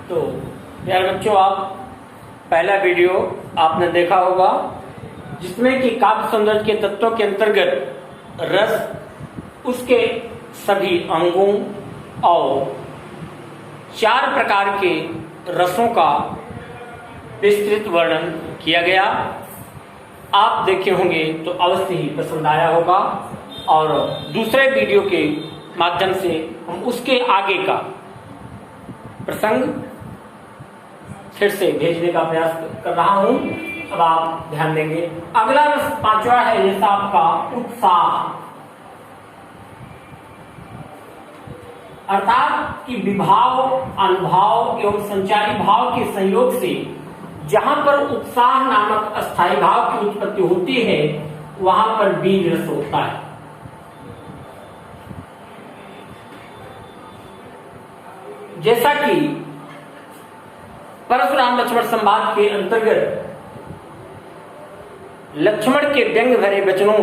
तो प्यारे बच्चों, आप पहला वीडियो आपने देखा होगा जिसमें कि काव्य सौंदर्य के तत्वों के अंतर्गत रस, उसके सभी अंगों और 4 प्रकार के रसों का विस्तृत वर्णन किया गया। आप देखे होंगे तो अवश्य ही पसंद आया होगा और दूसरे वीडियो के माध्यम से हम उसके आगे का प्रसंग फिर से भेजने का प्रयास कर रहा हूं। अब आप ध्यान देंगे। अगला रस 5वां है जैसा आपका उत्साह, अर्थात कि विभाव, अनुभाव एवं संचारी भाव के संयोग से जहां पर उत्साह नामक अस्थायी भाव की उत्पत्ति होती है वहां पर बीज रस होता है। जैसा कि परशुराम लक्ष्मण संवाद के अंतर्गत लक्ष्मण के व्यंग भरे वचनों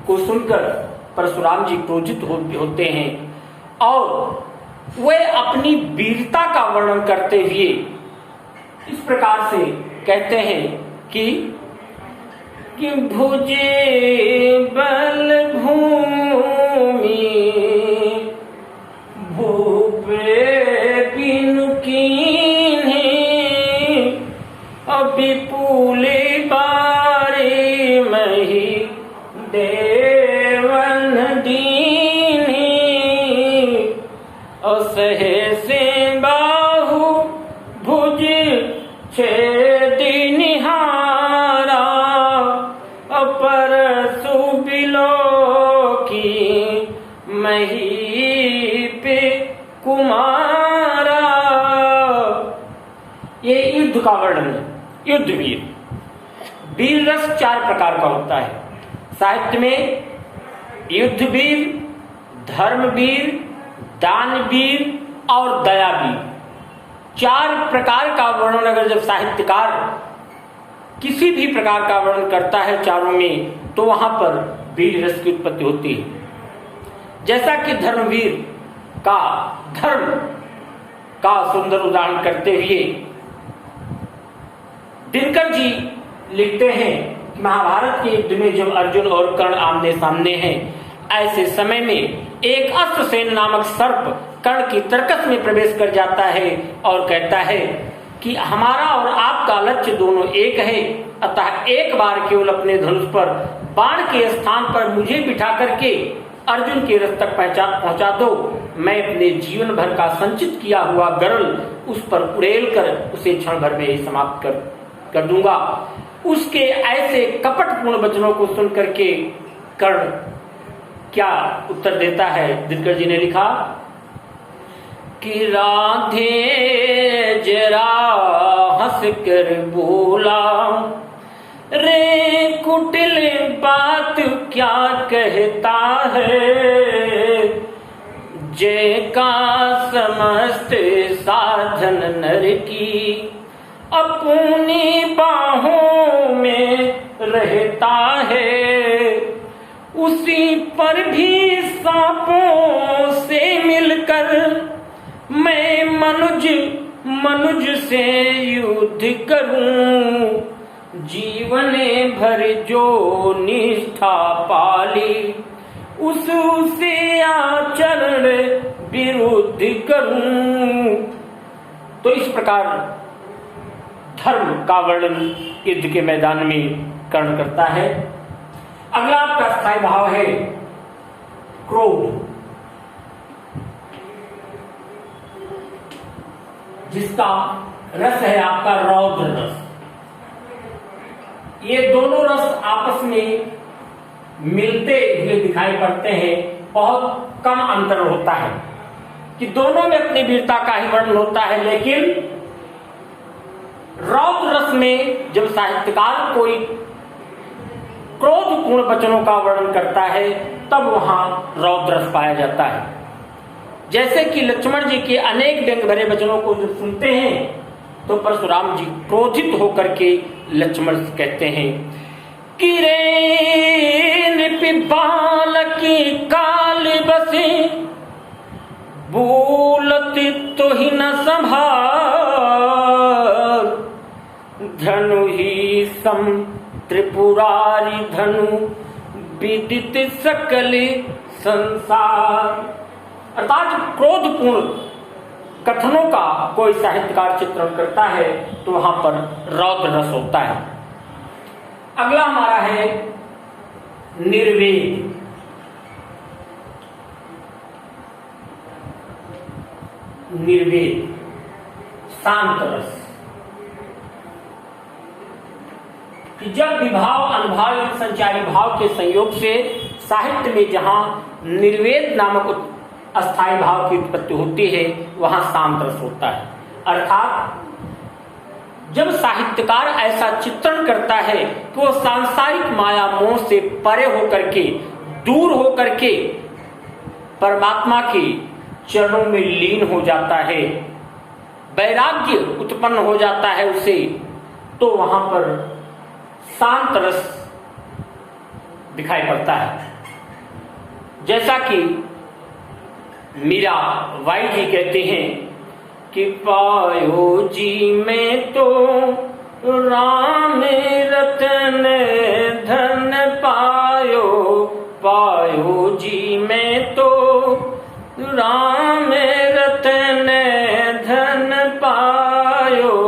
को सुनकर परशुराम जी क्रोधित होते हैं और वे अपनी वीरता का वर्णन करते हुए इस प्रकार से कहते हैं कि भुजे बल भूमि भूपे बिनु कीन्हे विपुले बारे मही देवन दीन्हे असहसे बाहु भुज छेदी निहारा परसु बिलो की मही पे कुमारा। ये युद्ध का वर्णन है। युद्ध वीर रस 4 प्रकार का होता है साहित्य में। युद्ध वीर, धर्मवीर, दानवीर और दयावीर, 4 प्रकार का वर्णन अगर जब साहित्यकार किसी भी प्रकार का वर्णन करता है चारों में तो वहां पर वीर रस की उत्पत्ति होती है। जैसा कि धर्मवीर का धर्म का सुंदर उदाहरण करते हुए दिनकर जी लिखते हैं कि महाभारत के युद्ध में जब अर्जुन और कर्ण आमने सामने हैं, ऐसे समय में एक अस्त्रसेन नामक सर्प कर्ण की तरकस में प्रवेश कर जाता है और कहता है कि हमारा और आपका लक्ष्य दोनों एक है, अतः एक बार केवल अपने धनुष पर बाण के स्थान पर मुझे बिठा करके अर्जुन के रथ तक पहुंचा दो। मैं अपने जीवन भर का संचित किया हुआ गरल उस पर उड़ेल कर उसे क्षण भर में ही समाप्त कर दूंगा। उसके ऐसे कपटपूर्ण वचनों को सुन करके कर्ण क्या उत्तर देता है? दिनकर जी ने लिखा कि राधे जरा हंस कर बोला, रे कुटिल बात क्या कहता है, जय का समस्त साधन नर की अपनी बाहों में रहता है, उसी पर भी सांपों से मिलकर मैं मनुज से युद्ध करूं, जीवन भर जो निष्ठा पाली उससे आचरण विरुद्ध करूं। तो इस प्रकार धर्म का वर्णन युद्ध के मैदान में कर्ण करता है। अगला आपका स्थायी भाव है क्रोध, जिसका रस है आपका रौद्र रस। ये दोनों रस आपस में मिलते हुए दिखाई पड़ते हैं, बहुत कम अंतर होता है कि दोनों में अपनी वीरता का ही वर्णन होता है, लेकिन रौद्र रस में जब साहित्यकार कोई क्रोधपूर्ण वचनों का वर्णन करता है तब वहां रौद्र रस पाया जाता है। जैसे कि लक्ष्मण जी के अनेक व्यंग भरे वचनों को जब सुनते हैं तो परशुराम जी क्रोधित होकर के लक्ष्मण कहते हैं कि रे बालकी काल बसे बोलत तो ही न संभाले, धनु ही सम त्रिपुरारी धनु विदित सकल संसार। अर्थात क्रोधपूर्ण कथनों का कोई साहित्यकार चित्रण करता है तो वहां पर रौद्र रस होता है। अगला हमारा है निर्वेद। निर्वेद शांत रस, कि जब विभाव अनुभाव एवं संचारी भाव के संयोग से साहित्य में जहां निर्वेद नामक अस्थायी भाव की उत्पत्ति होती है वहां शांत रस होता है। अर्थात जब साहित्यकार ऐसा चित्रण करता है कि वो सांसारिक माया मोह से परे होकर के, दूर होकर के परमात्मा के चरणों में लीन हो जाता है, वैराग्य उत्पन्न हो जाता है उसे, तो वहां पर शांत रस दिखाई पड़ता है। जैसा कि मीरा बाई जी कहते हैं कि पायो जी में तो राम रतन धन पायो, पायो जी में तो राम रतन धन पायो,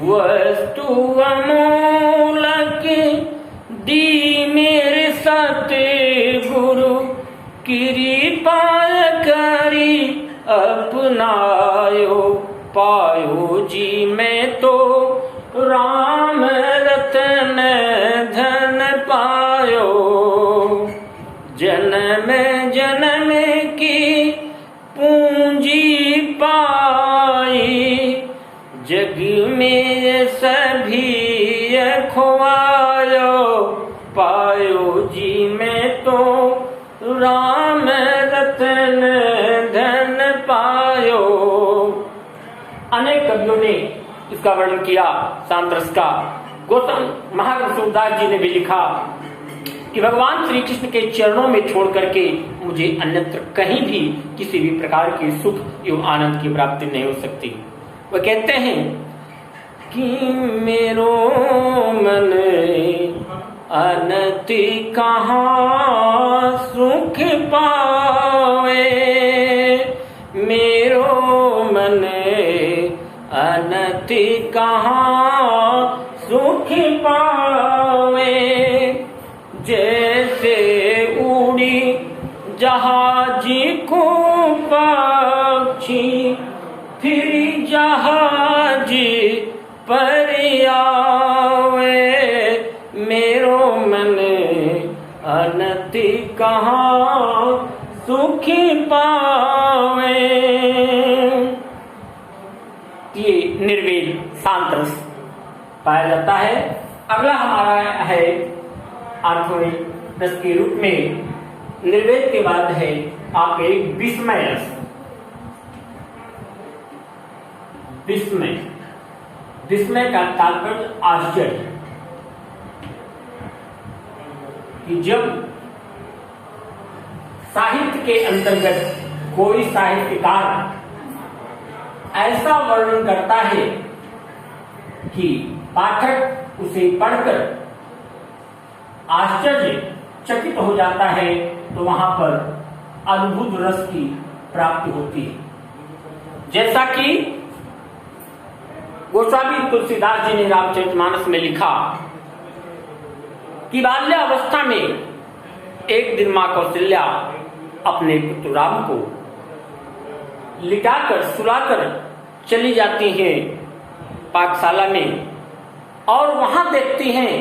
वस्तु अमूलक दी मेरे सतगुरु, कृपा करी अपनायो, पायो जी में तो राम रतन धन पायो, जन्म जन्म की पूंजी पाई, जग में सभी खोवायो, पायो जी में तो राम रतन धन पायो। अनेक कवियों ने इसका वर्णन किया शांत रस का। गौतम महाकवि सूरदास जी ने भी लिखा कि भगवान श्री कृष्ण के चरणों में छोड़ करके मुझे अन्यत्र कहीं भी किसी भी प्रकार के सुख एवं आनंद की प्राप्ति नहीं हो सकती। वह कहते हैं कि मेरो मन अनति कहाँ सुख पावे, मेरो मन अनति कहाँ सुख पावे, जैसे उड़ी जहाज को पक्षी फिर जहाज पर आवे, मेरो मन अनति कहाँ सुख पावे। ये निर्वेद शांत रस पाया जाता है। अगला हमारा है आठवें रस के रूप में, निर्वेद के बाद है आपके विस्मय रस। विस्मय, विस्मय का तात्पर्य आश्चर्य, कि जब साहित्य के अंतर्गत कोई साहित्यकार ऐसा वर्णन करता है कि पाठक उसे पढ़कर आश्चर्यचकित हो जाता है, तो वहां पर अद्भुत रस की प्राप्ति होती है। जैसा कि गोस्वामी तुलसीदास जी ने रामचरितमानस में लिखा कि बाल्यावस्था में एक दिन मां कौशल्या अपने पुत्र राम को लिटाकर सुलाकर चली जाती हैं पाकशाला में, और वहां देखती हैं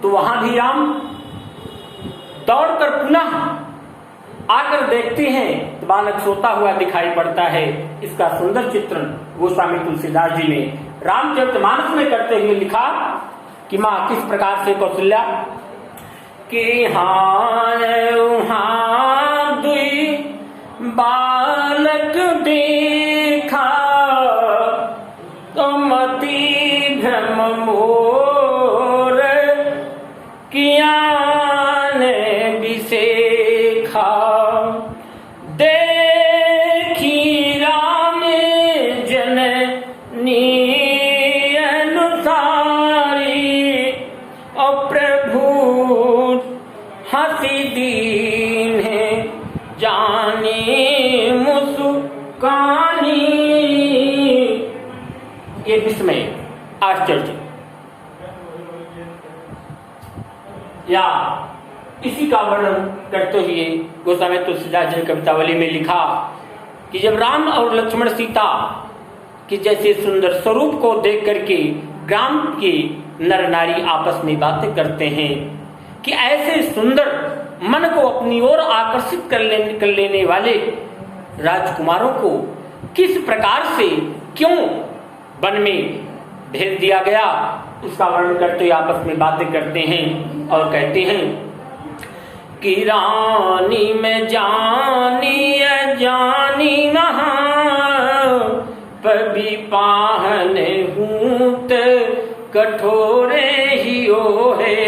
तो वहां भी राम दौड़कर पुनः आकर देखती हैं तो बालक सोता हुआ दिखाई पड़ता है। इसका सुंदर चित्रण गोस्वामी तुलसीदास जी ने रामचरितमानस में करते हुए लिखा कि मां किस प्रकार से कौशल्या कि हाँ दुई बालक देखा तो मति भ्रम मोर किया ने विसेखा, देखी राम जननी अनुसार ये विस्मय, आश्चर्य, या इसी का वर्णन करते हुए गोस्वामी तुलसीदास जी ने कवितावली में लिखा कि जब राम और लक्ष्मण सीता के जैसे सुंदर स्वरूप को देख करके ग्राम के नर नारी आपस में बातें करते हैं कि ऐसे सुंदर मन को अपनी ओर आकर्षित कर लेने वाले राजकुमारों को किस प्रकार से क्यों वन में भेज दिया गया, उसका वर्णन करते हुए आपस में बातें करते हैं और कहते हैं कि रानी में जानी अजानी महा पबी पाहन हूत कठोरे ही ओ है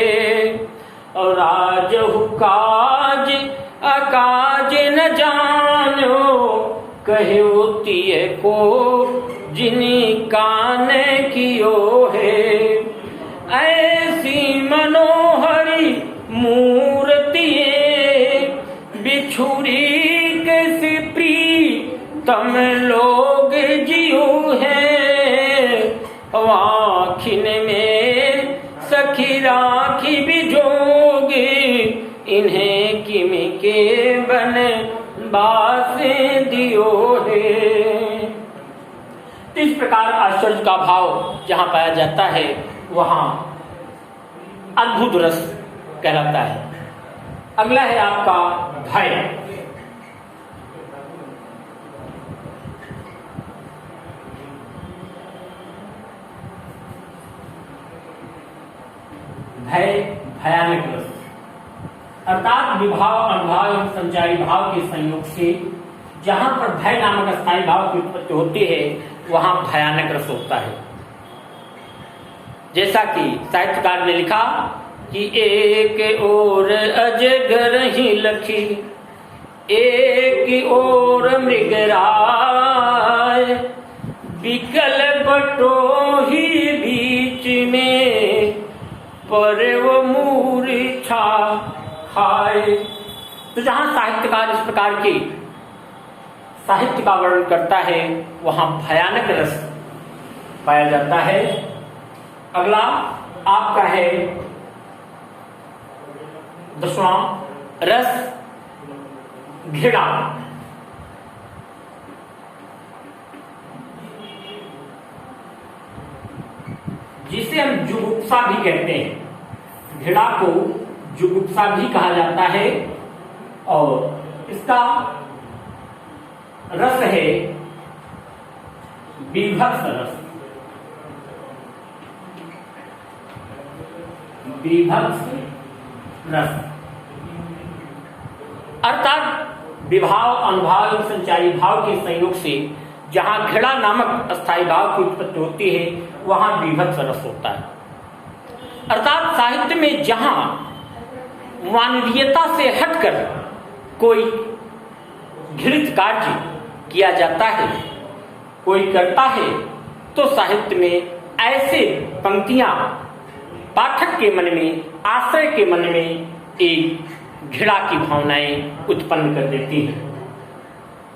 और राज काज अकाज न जानो कहे तिये को जिनी कान कियो है ऐसी मनोहरी मूर्ति बिछुरी कैसी प्रीतम लोग जियो है आखिन में सखी राखी बिजोगे इन्हें किम के बन बासे दियो है। इस प्रकार आश्चर्य का भाव जहां पाया जाता है वहां अद्भुत रस कहलाता है। अगला है आपका भय। भय भयानक रस अर्थात विभाव अनुभाव एवं संचारी भाव के संयोग से जहां पर भय नामक स्थायी भाव की उत्पत्ति होती है वहां भयानक रस होता है। जैसा कि साहित्यकार ने लिखा कि एक ओर अजगर ही लखी एक ओर मृगराय विकल बटो ही बीच में पर वो मूर्छा खाए। तो जहां साहित्यकार इस प्रकार की साहित्य का वर्णन करता है वहां भयानक रस पाया जाता है। अगला आपका है 10वां रस घृणा। जिसे हम जुगुप्सा भी कहते हैं। घृणा को जुगुप्सा भी कहा जाता है और इसका रस है बीभत्स रस। बीभत्स रस अर्थात विभाव अनुभाव एवं संचारी भाव के संयोग से जहां घृणा नामक अस्थायी भाव की उत्पत्ति होती है वहां बीभत्स रस होता है। अर्थात साहित्य में जहां मानवीयता से हटकर कोई घृणित कार्य किया जाता है, कोई करता है, तो साहित्य में ऐसे पंक्तियां पाठक के मन में, आश्रय के मन में एक घृणा की भावनाएं उत्पन्न कर देती हैं।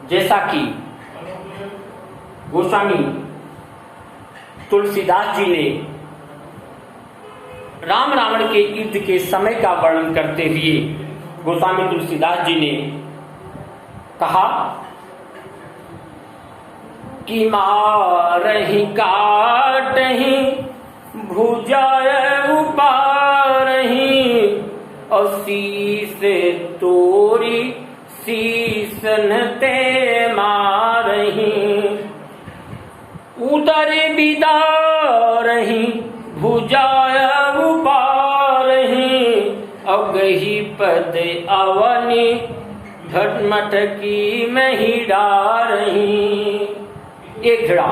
जैसा कि गोस्वामी तुलसीदास जी ने राम रावण के युद्ध के समय का वर्णन करते हुए गोस्वामी तुलसीदास जी ने कहा कि मारहि काटहि भुजाय उपारहि और शीस तोरी शीसन ते मारहि उदर बिदारहि भुजाय उपारहि अगहि पद अवनि घटमट की मही डारही। एक घृणा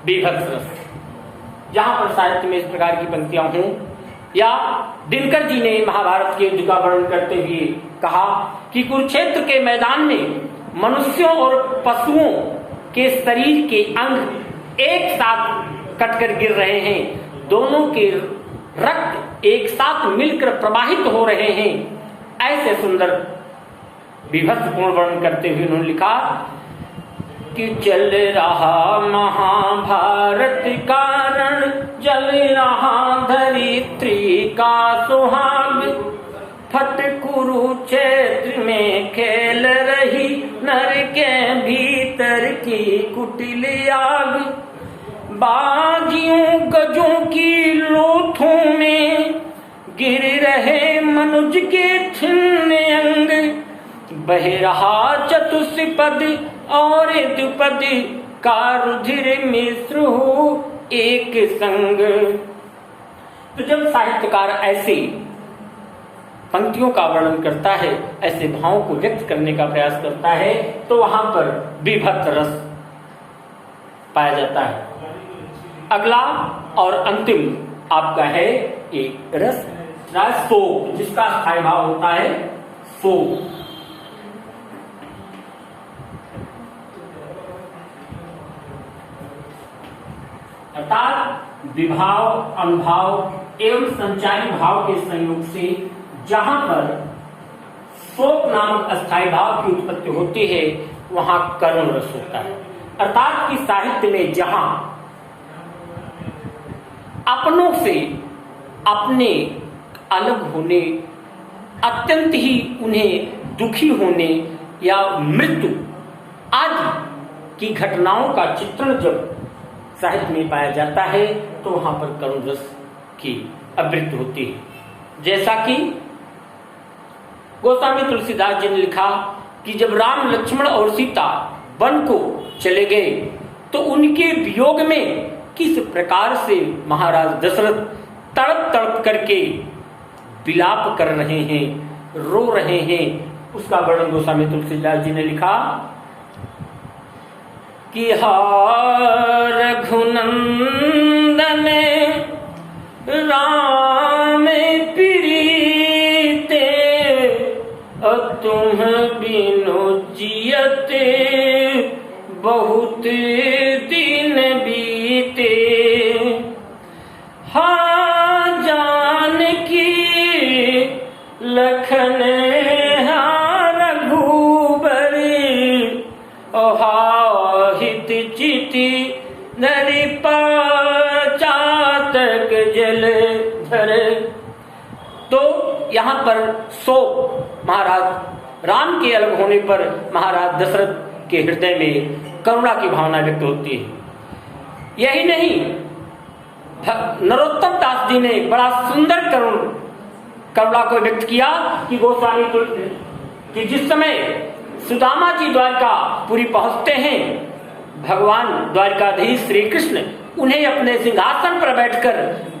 बीभत्स रस जहां पर साहित्य में इस प्रकार की पंक्तियां हों, या दिनकर जी ने महाभारत के युद्ध का वर्णन करते हुए कहा कि कुरुक्षेत्र के मैदान में मनुष्यों और पशुओं के शरीर के अंग एक साथ कटकर गिर रहे हैं, दोनों के रक्त एक साथ मिलकर प्रवाहित हो रहे हैं। ऐसे सुंदर विभत्सपूर्ण वर्णन करते हुए उन्होंने लिखा कि चल रहा महाभारत का का सुहाग, फट कुरुक्षेत्र में खेल रही नर के भीतर की कुटिल आग। बागियों गजों की लोथों में गिर रहे मनुज के छिन्न अंग। बह रहा चतुष्पद और द्विपद का रुधिर मिश्र हो एक संग। तो जब साहित्यकार ऐसी पंक्तियों का वर्णन करता है, ऐसे भावों को व्यक्त करने का प्रयास करता है, तो वहां पर विभक्त रस पाया जाता है। अगला और अंतिम आपका है एक रस शोक, जिसका स्थायी भाव होता है शोक। अर्थात विभाव, अनुभाव एवं संचारी भाव के संयोग से जहां पर शोक नामक अस्थायी भाव की उत्पत्ति होती है, वहां करुण रस होता है। अर्थात कि साहित्य में जहां अपनों से अपने अलग होने, अत्यंत ही उन्हें दुखी होने या मृत्यु आदि की घटनाओं का चित्रण जब साहित्य में पाया जाता है, तो वहां पर करुण रस की आवृत्ति होती है। जैसा कि गोस्वामी तुलसीदास जी ने लिखा कि जब राम, लक्ष्मण और सीता वन को चले गए, तो उनके वियोग में किस प्रकार से महाराज दशरथ तड़प तड़प करके विलाप कर रहे हैं, रो रहे हैं, उसका वर्णन गोस्वामी तुलसीदास जी ने लिखा कि रघुनंदन राम प्रीते, तुम बिनु जियते बहुत दिन बीते। हाँ जानकी लखन रघुबरी, हित चिति नरि चातक जल धर। तो यहाँ पर शोक महाराज राम के अलग होने पर महाराज दशरथ के हृदय में करुणा की भावना व्यक्त होती है। यही नहीं, नरोत्तम दास जी ने बड़ा सुंदर करुणा को व्यक्त किया कि गोस्वामी कि जिस समय सुदामा जी द्वारकापुरी पहुंचते हैं, भगवान द्वारकाधीश श्री कृष्ण उन्हें अपने सिंहासन पर बैठकर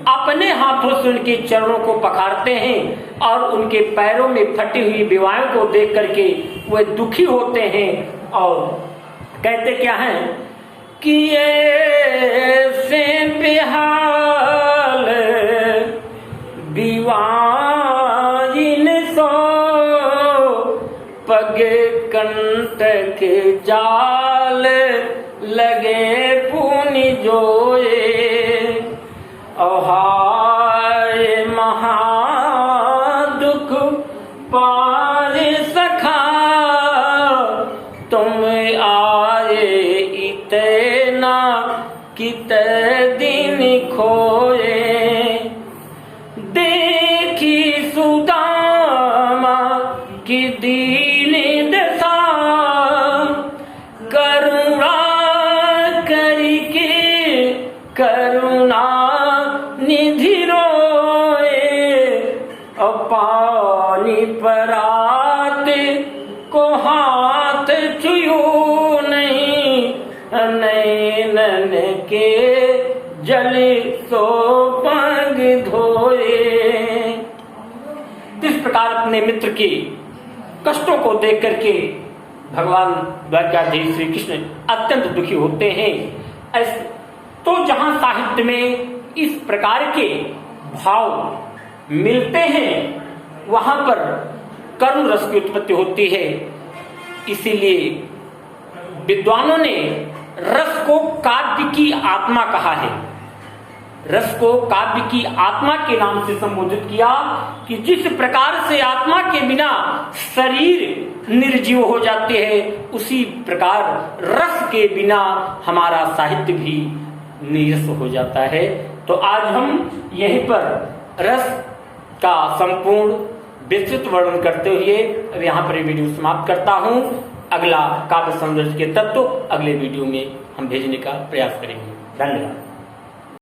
अपने हाथों से उनके चरणों को पखारते हैं और उनके पैरों में फटी हुई विवाहों को देख करके वे दुखी होते हैं और कहते क्या हैं कि ऐसे बेहाल विवाहिन सो पग कंटक जाल लगे पुनि जोए। हाय महादुख पार सखा तुम आए इतना कित दिन खोए। देखी सुदामा की दीन दशा करुणा करके करुणा निधि रोए। पानी परात को हाथ छुयो नहीं, नैनन के जल सो पग धोए। इस प्रकार अपने मित्र के कष्टों को देख करके भगवान द्वारकाधीश श्री कृष्ण अत्यंत दुखी होते हैं। तो जहां साहित्य में इस प्रकार के भाव मिलते हैं, वहां पर करुण रस की उत्पत्ति होती है। इसीलिए विद्वानों ने रस को काव्य की आत्मा कहा है। रस को काव्य की आत्मा के नाम से संबोधित किया कि जिस प्रकार से आत्मा के बिना शरीर निर्जीव हो जाते हैं, उसी प्रकार रस के बिना हमारा साहित्य भी नीरस हो जाता है। तो आज हम यहीं पर रस का संपूर्ण विस्तृत वर्णन करते हुए अब यहाँ पर वीडियो समाप्त करता हूँ। अगला काव्य सौंदर्य के तत्व अगले वीडियो में हम भेजने का प्रयास करेंगे। धन्यवाद।